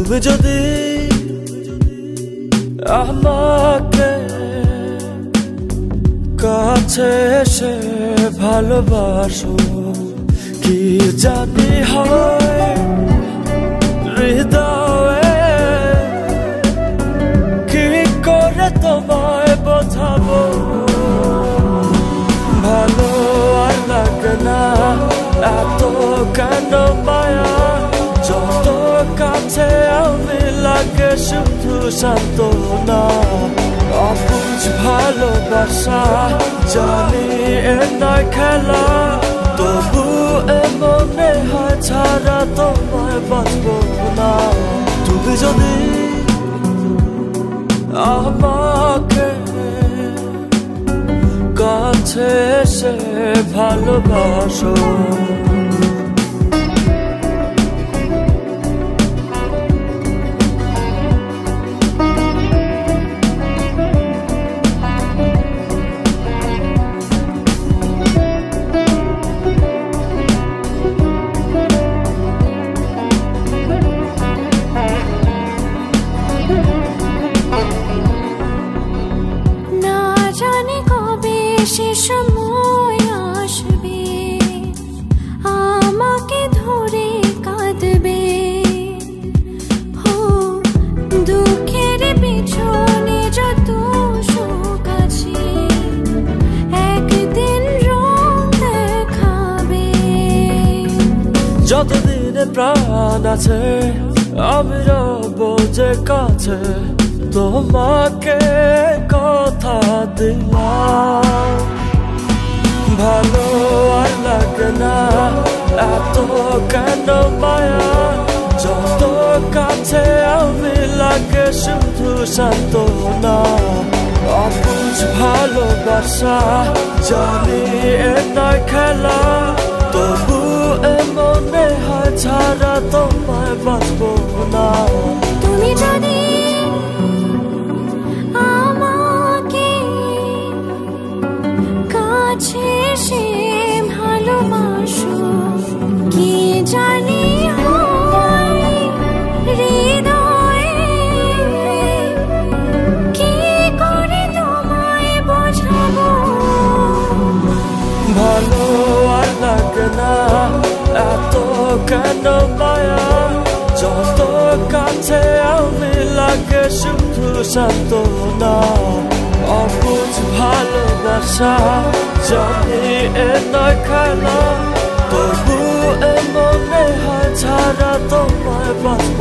তুমি যদি আমাকে কাছে এসে ভালোবাসো, কি জানি হয় হৃদয়ে, কি করে তোমায় বোঝাবো। ভালো আর লাগে না এত কেন মায়া, যত কাছে আমি লাগে শুধু সান্ত্বনা। অবুঝ ভালোবাসা জানি এ নয় খেলা, তবু এ মনে হয় ছাড়া তোমায় বাঁচবো না। তুমি যদি আমাকে কাছে এসে ভালোবাসো। সে সময় আসবে আমাকে ধরে কাঁদবে, দুঃখের পিছনে যত সুখ আছে একদিন রং দেখাবে। যতদিন প্রাণ আছে আমি রব যে কাছে, তোমাকে কথা দিলাম। ভালো আর লাগে না এত কেন মায়া, যত কাছে আমি লাগে শুধু সান্ত্বনা। অবুঝ ভালোবাসা জানি এ নয় খেলা, তবু এ মনে হয় ছাড়া তোমায় বাঁচবো না। তুমি যদি আমাকে কাছে এসে ভালোবাসো, কি জানি হয় হৃদয়ে, কি করে তোমায় বোঝাবো। ভালো আর লাগে না এত কেন মায়া, যত কাছে আমি লাগে শুধু সান্ত্বনা। অবুঝ ভালোবাসা জানি এ নয় খেলা, তবু এ মনে হয় ছাড়া তোমায় বাঁচবো